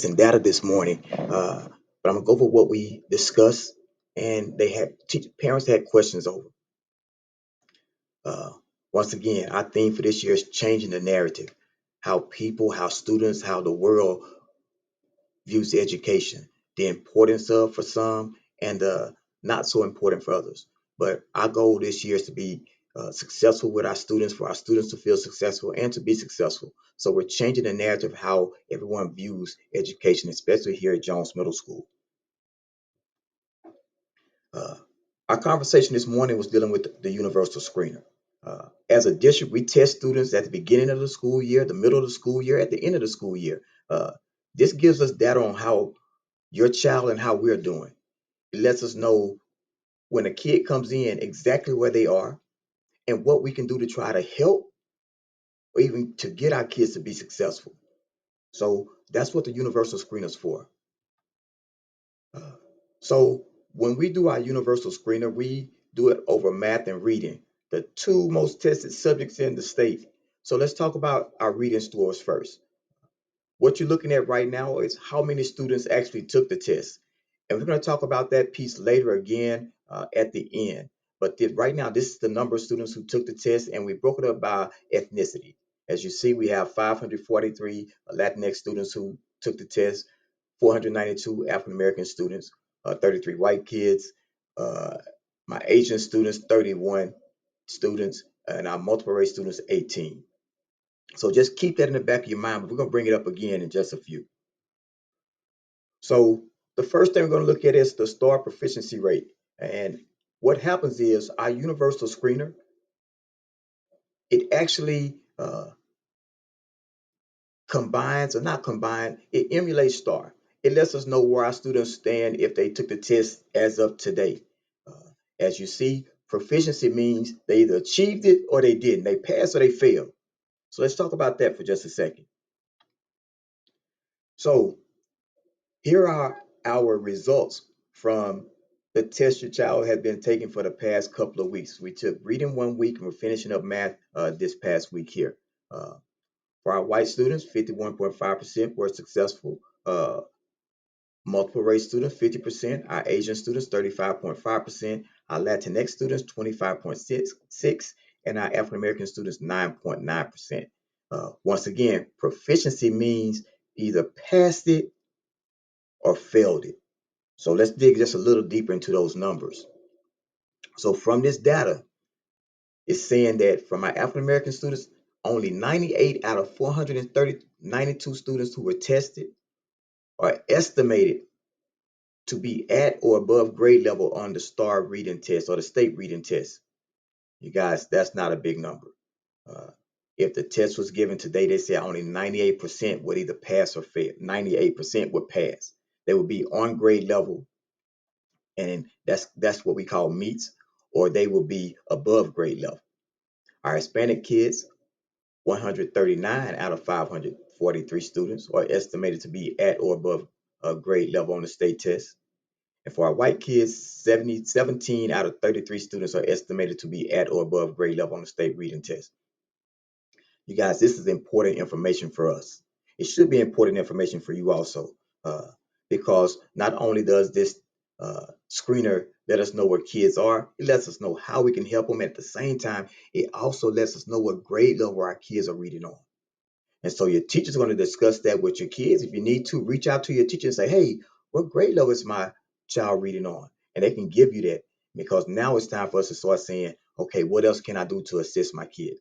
and data this morning, but I'm gonna go over what we discussed, and parents had questions over. Uh, Once again, our theme for this year is changing the narrative, how people, how students, how the world views education, the importance of for some, and the not so important for others. But our goal this year is to be successful with our students, for our students to feel successful and to be successful. So we're changing the narrative of how everyone views education, especially here at Jones Middle School. Uh, our conversation this morning was dealing with the universal screener. As a district, we test students at the beginning of the school year, the middle of the school year, at the end of the school year. This gives us data on how your child and how we're doing. It lets us know when a kid comes in exactly where they are and what we can do to try to help or even to get our kids to be successful. So that's what the universal screener is for. Uh, so when we do our universal screener, we do it over math and reading, the two most tested subjects in the state. So let's talk about our reading scores first. What you're looking at right now is how many students actually took the test. And we're going to talk about that piece later again at the end. But right now, this is the number of students who took the test, and we broke it up by ethnicity. As you see, we have 543 Latinx students who took the test, 492 African American students, 33 white kids, uh, my Asian students, 31 students, and our multiple race students, 18. So just keep that in the back of your mind, but we're going to bring it up again in just a few. So the first thing we're going to look at is the STAR proficiency rate. And what happens is our universal screener, it actually combines or not combine, it emulates STAR. It lets us know where our students stand if they took the test as of today. As you see, proficiency means they either achieved it or they didn't. They passed or they failed. So let's talk about that for just a second. So here are our results from the test your child has been taking for the past couple of weeks. We took reading 1 week and we're finishing up math this past week here. Uh, for our white students, 51.5% were successful. Multiple race students, 50%. Our Asian students, 35.5%. Our Latinx students, 25.6%. And our African American students, 9.9%. Once again, proficiency means either passed it or failed it. So let's dig just a little deeper into those numbers. So from this data, it's saying that from my African American students, only 98 out of 430, 92 students who were tested are estimated to be at or above grade level on the STAR reading test or the state reading test. You guys, that's not a big number. Uh, if the test was given today, they say only 98% would either pass or fail. 98% would pass. They would be on grade level, and that's what we call meets, or they will be above grade level. Our Hispanic kids, 139 out of 543 students are estimated to be at or above a grade level on the state test. And for our white kids, 17 out of 33 students are estimated to be at or above grade level on the state reading test. You guys, this is important information for us. It should be important information for you also, uh, because not only does this screener let us know where kids are, it lets us know how we can help them. At the same time, it also lets us know what grade level our kids are reading on. And so your teacher's going to discuss that with your kids. If you need to, reach out to your teacher and say, hey, what grade level is my child reading on? And they can give you that, because now it's time for us to start saying, okay, what else can I do to assist my kid?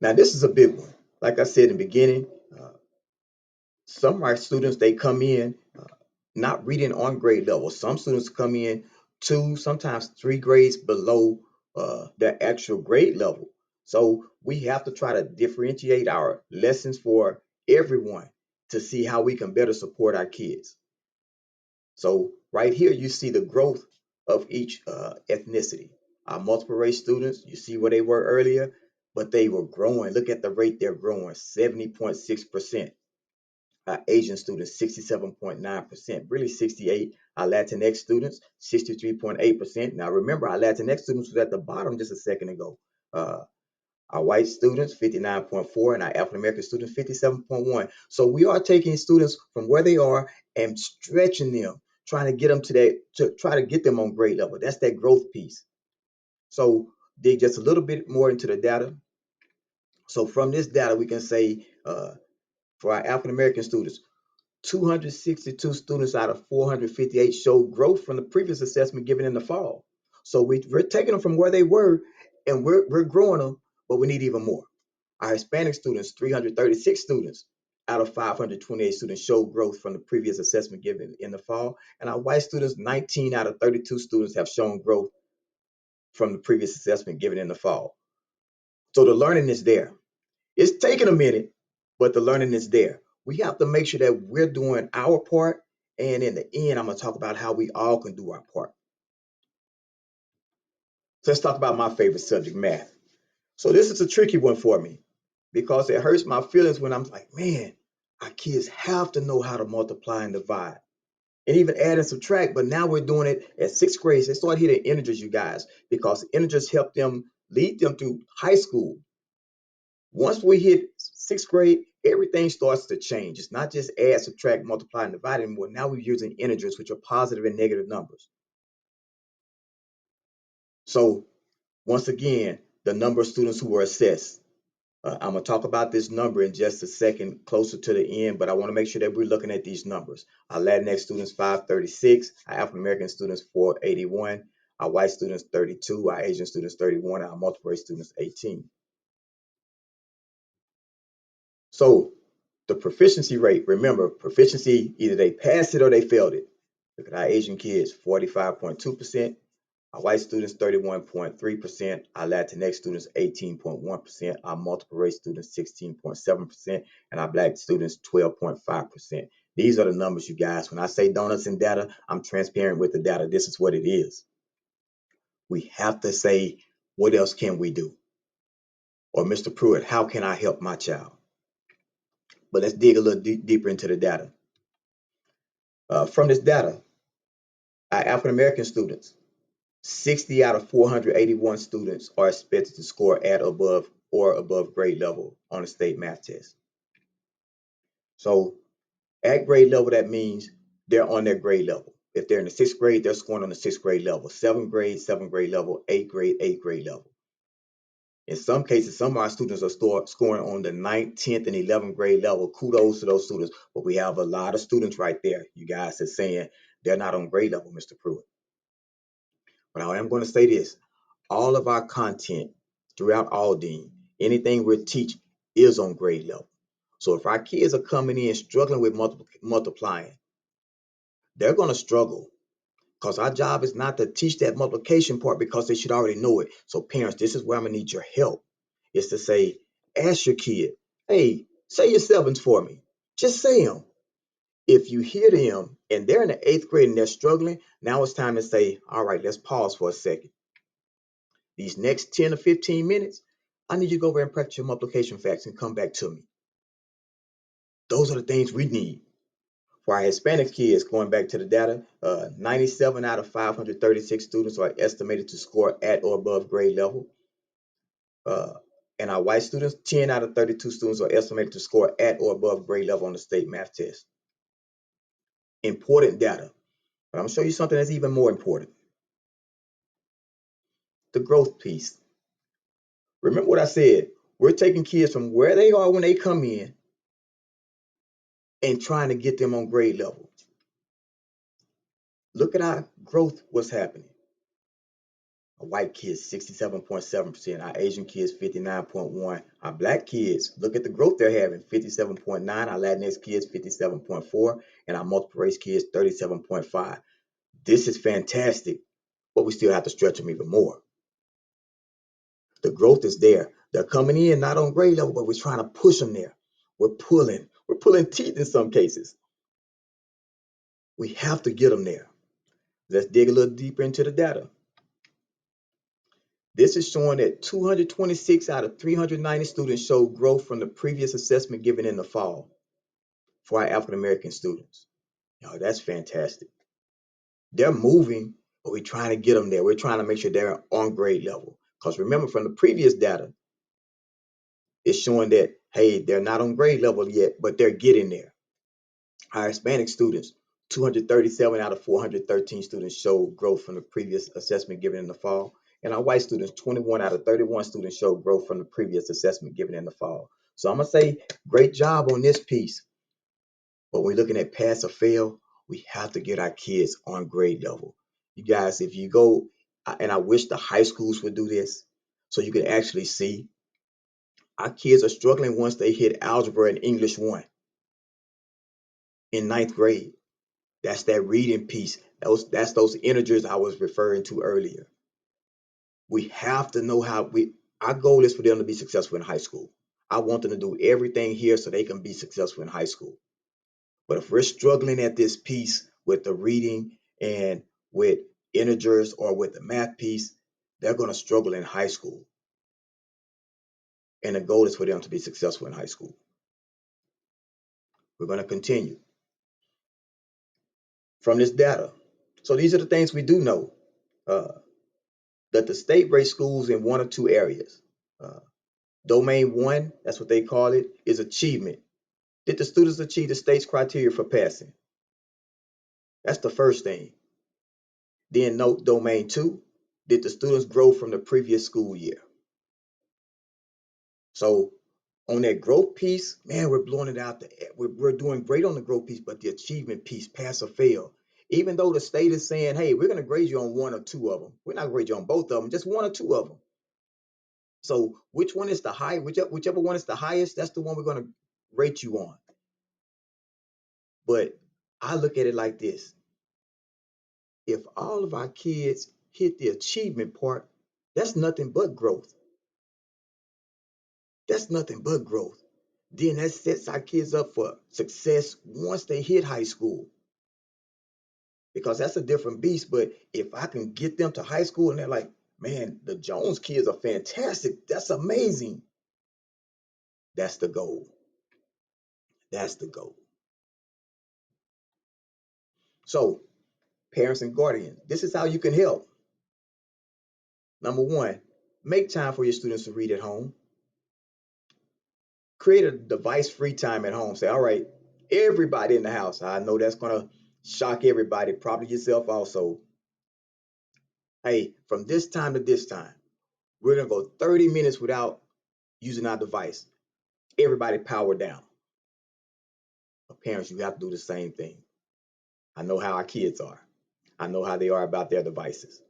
Now, this is a big one. Like I said in the beginning, some of our students, they come in not reading on grade level. Some students come in two, sometimes three grades below their actual grade level. So we have to try to differentiate our lessons for everyone to see how we can better support our kids. So right here, you see the growth of each ethnicity. Our multiple race students, you see where they were earlier, but they were growing. Look at the rate they're growing, 70.6%. Our Asian students, 67.9%, really 68. Our Latinx students, 63.8%. Now remember, our Latinx students was at the bottom just a second ago. Uh, Our white students, 59.4, and our African American students, 57.1. So we are taking students from where they are and stretching them, trying to get them to try to get them on grade level. That's that growth piece. So dig just a little bit more into the data. So from this data, we can say for our African American students, 262 students out of 458 showed growth from the previous assessment given in the fall. So we're taking them from where they were and we're growing them, but we need even more. Our Hispanic students, 336 students out of 528 students showed growth from the previous assessment given in the fall. And our white students, 19 out of 32 students have shown growth from the previous assessment given in the fall. So the learning is there. It's taking a minute, but the learning is there. We have to make sure that we're doing our part. And in the end, I'm going to talk about how we all can do our part. So let's talk about my favorite subject, math. So this is a tricky one for me because it hurts my feelings when I'm like, man, our kids have to know how to multiply and divide and even add and subtract. But now we're doing it at sixth grade. So they start hitting integers, you guys, because integers help them lead them through high school. Once we hit sixth grade, everything starts to change. It's not just add, subtract, multiply, and divide anymore. Now we're using integers, which are positive and negative numbers. So once again, the number of students who were assessed. I'm going to talk about this number in just a second, closer to the end, but I want to make sure that we're looking at these numbers. Our Latinx students, 536. Our African American students, 481. Our white students, 32. Our Asian students, 31. Our multiple race students, 18. So the proficiency rate, remember, proficiency, either they passed it or they failed it. Look at our Asian kids, 45.2%. Our white students, 31.3%. Our Latinx students, 18.1%. Our multiple race students, 16.7%. And our black students, 12.5%. These are the numbers, you guys. When I say donuts and data, I'm transparent with the data. This is what it is. We have to say, what else can we do? Or Mr. Pruitt, how can I help my child? But let's dig a little deeper into the data. From this data, our African American students, 60 out of 481 students are expected to score at above or above grade level on a state math test. So at grade level, that means they're on their grade level. If they're in the sixth grade, they're scoring on the sixth grade level. Seventh grade level, eighth grade level. In some cases, some of our students are scoring on the ninth, 10th, and 11th grade level. Kudos to those students. But we have a lot of students right there, you guys, that's saying they're not on grade level, Mr. Pruitt. But I am going to say this. All of our content throughout Aldine, anything we teach is on grade level. So if our kids are coming in struggling with multiplying, they're going to struggle because our job is not to teach that multiplication part because they should already know it. So parents, this is where I'm going to need your help. Is to say, ask your kid, hey, say your sevens for me. Just say them. If you hear them and they're in the eighth grade and they're struggling, now it's time to say, all right, let's pause for a second. These next 10 or 15 minutes, I need you to go over and practice your multiplication facts and come back to me. Those are the things we need. For our Hispanic kids, going back to the data, 97 out of 536 students are estimated to score at or above grade level. Uh, and our white students, 10 out of 32 students are estimated to score at or above grade level on the state math test. Important data. But I'm going to show you something that's even more important. The growth piece. Remember what I said. We're taking kids from where they are when they come in and trying to get them on grade level. Look at our growth, what's happening. Our white kids, 67.7%. Our Asian kids, 59.1%. Our black kids, look at the growth they're having, 57.9%. Our Latinx kids, 57.4%. And our multiple race kids, 37.5%. This is fantastic, but we still have to stretch them even more. The growth is there. They're coming in not on grade level, but we're trying to push them there. We're pulling teeth in some cases. We have to get them there. Let's dig a little deeper into the data. This is showing that 226 out of 390 students showed growth from the previous assessment given in the fall for our African American students. That's fantastic. They're moving, but we're trying to get them there. We're trying to make sure they're on grade level. Because remember from the previous data, It's showing that, hey, they're not on grade level yet, but they're getting there. Our Hispanic students, 237 out of 413 students showed growth from the previous assessment given in the fall. And our white students, 21 out of 31 students showed growth from the previous assessment given in the fall. So I'm going to say great job on this piece. But when we're looking at pass or fail, we have to get our kids on grade level. You guys, if you go, and I wish the high schools would do this, so you can actually see our kids are struggling once they hit algebra and English 1 in ninth grade. That's that reading piece. That's those integers I was referring to earlier. We have to know how our goal is for them to be successful in high school. I want them to do everything here so they can be successful in high school. But if we're struggling at this piece with the reading and with integers or with the math piece, they're going to struggle in high school. And the goal is for them to be successful in high school. We're going to continue from this data. So these are the things we do know. That the state rates schools in one or two areas. Uh, Domain 1, that's what they call it, is achievement. Did the students achieve the state's criteria for passing? That's the first thing. Then note Domain 2, did the students grow from the previous school year? So on that growth piece, man, we're blowing it out. We're doing great on the growth piece, but the achievement piece, pass or fail. Even though the state is saying, hey, we're going to grade you on one or two of them. We're not going to grade you on both of them, just one or two of them. So which one is the high, whichever one is the highest, that's the one we're going to rate you on. But I look at it like this. If all of our kids hit the achievement part, that's nothing but growth. That's nothing but growth. Then that sets our kids up for success once they hit high school. Because that's a different beast. But if I can get them to high school and they're like, man, the Jones kids are fantastic. That's amazing. That's the goal. That's the goal. So, parents and guardians, this is how you can help. Number one, make time for your students to read at home. Create a device free time at home. Say, all right, everybody in the house. I know that's going to shock everybody, probably yourself also. Hey, from this time to this time, we're going to go 30 minutes without using our device. Everybody power down. But parents, you have to do the same thing. I know how our kids are. I know how they are about their devices.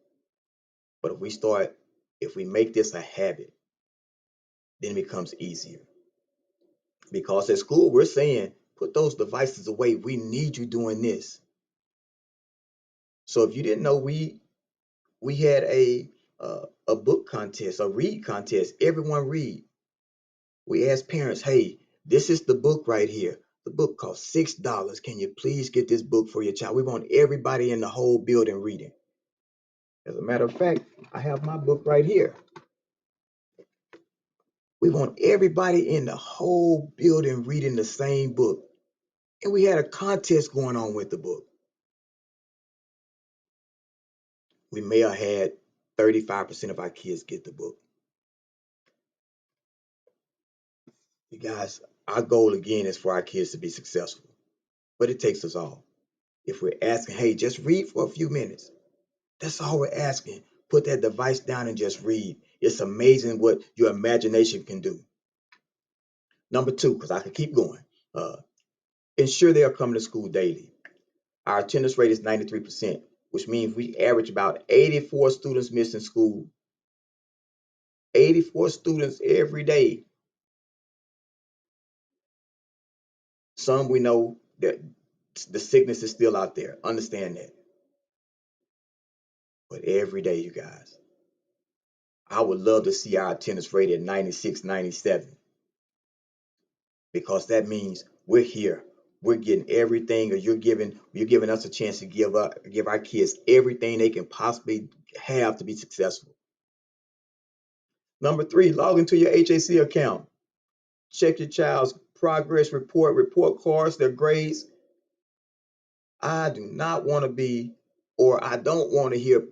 But if we make this a habit, then it becomes easier. Because at school, we're saying, put those devices away. We need you doing this. So if you didn't know, we had a book contest, a read contest. Everyone read. We asked parents, hey, this is the book right here. The book costs $6. Can you please get this book for your child? We want everybody in the whole building reading. As a matter of fact, I have my book right here. We want everybody in the whole building reading the same book. And we had a contest going on with the book. We may have had 35% of our kids get the book. You guys, our goal again is for our kids to be successful, but it takes us all. If we're asking, hey, just read for a few minutes, that's all we're asking. Put that device down and just read. It's amazing what your imagination can do. Number two, because I could keep going, ensure they are coming to school daily. Our attendance rate is 93%, which means we average about 84 students missing school. 84 students every day. Some we know that the sickness is still out there. Understand that. But every day, you guys, I would love to see our attendance rate at 96, 97, because that means we're here. We're getting everything, or you're giving us a chance to give our kids everything they can possibly have to be successful. Number three, log into your HAC account. Check your child's progress report cards, their grades. I do not want to be, or I don't want to hear,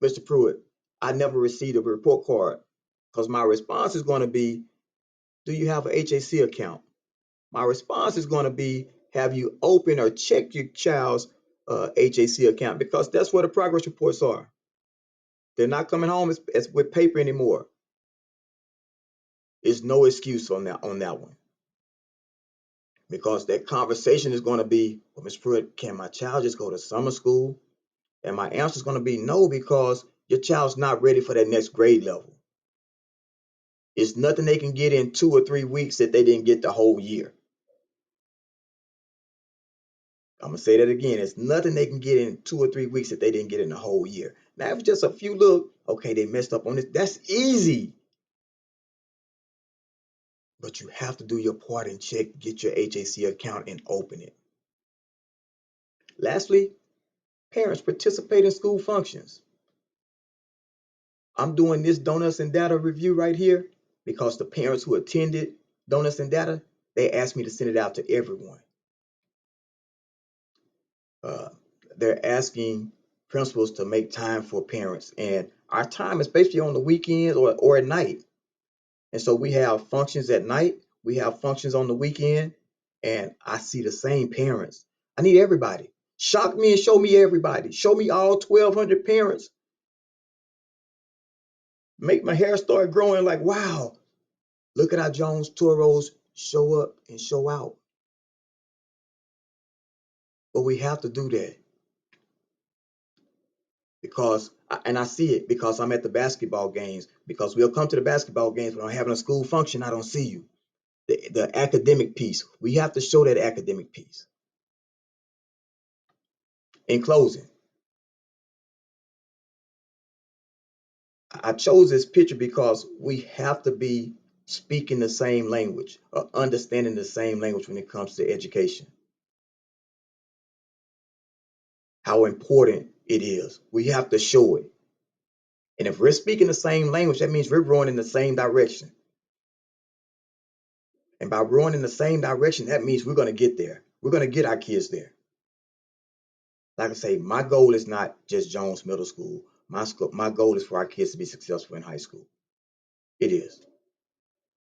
Mr. Pruitt, I never received a report card, because my response is going to be, Do you have an HAC account? My response is going to be, have you opened or checked your child's HAC account? Because that's where the progress reports are. They're not coming home as with paper anymore. There's no excuse on that one. Because that conversation is going to be, well, Ms. Pruitt, can my child just go to summer school? And my answer is going to be no, because your child's not ready for that next grade level. It's nothing they can get in 2 or 3 weeks that they didn't get the whole year. I'm gonna say that again. It's nothing they can get in 2 or 3 weeks that they didn't get in the whole year. Now, if it's just a few little, okay, they messed up on this, that's easy. But you have to do your part and check, get your HAC account and open it. Lastly, parents participate in school functions. I'm doing this donuts and data review right here because the parents who attended donuts and data, they asked me to send it out to everyone. Uh, they're asking principals to make time for parents, and our time is basically on the weekends or at night. And so we have functions at night, we have functions on the weekend, and I see the same parents. I need everybody. Shock me and show me everybody. Show me all 1,200 parents. Make my hair start growing like, wow, look at how Jones Toros show up and show out. But we have to do that because, and I see it because I'm at the basketball games, because we'll come to the basketball games when I'm having a school function, I don't see you. The academic piece, we have to show that academic piece. In closing, I chose this picture because we have to be speaking the same language or understanding the same language when it comes to education. How important it is. We have to show it. And if we're speaking the same language, that means we're rowing in the same direction. And by rowing in the same direction, that means we're going to get there. We're going to get our kids there. Like I say, my goal is not just Jones Middle School. My goal is for our kids to be successful in high school. It is.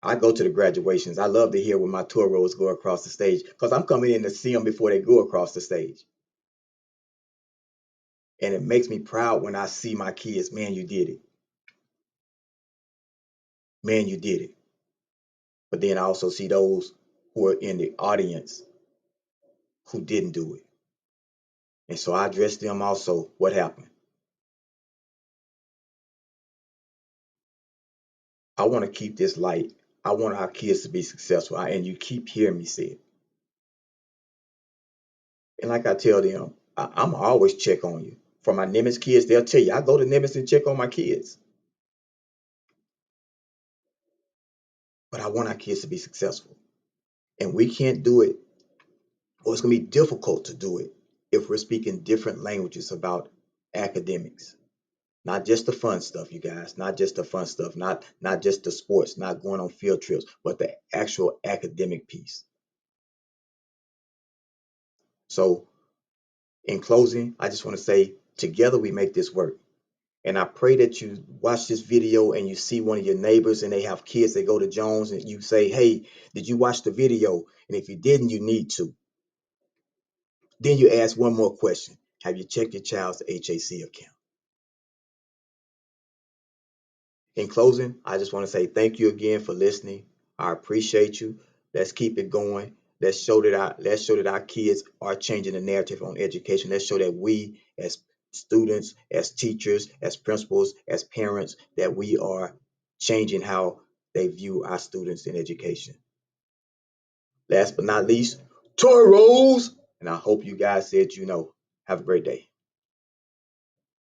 I go to the graduations. I love to hear when my tour rows go across the stage because I'm coming in to see them before they go across the stage. And it makes me proud when I see my kids, man, you did it. Man, you did it. But then I also see those who are in the audience who didn't do it. And so I address them also. What happened? I want to keep this light. I want our kids to be successful. And you keep hearing me say it. And like I tell them, I'm always check on you. For my Nimitz kids, they'll tell you, I go to Nimitz and check on my kids. But I want our kids to be successful. And we can't do it, or it's going to be difficult to do it if we're speaking different languages about academics. Not just the fun stuff, you guys. Not just the fun stuff. Not just the sports, not going on field trips, but the actual academic piece. So in closing, I just want to say together we make this work. And I pray that you watch this video and you see one of your neighbors and they have kids that go to Jones, and you say, hey, did you watch the video? And if you didn't, you need to. Then you ask one more question. Have you checked your child's HAC account? In closing, I just want to say thank you again for listening. I appreciate you. Let's keep it going. Let's show that our kids are changing the narrative on education. Let's show that we as students, as teachers, as principals, as parents, that we are changing how they view our students in education. Last but not least, Toros. And I hope you guys said, have a great day.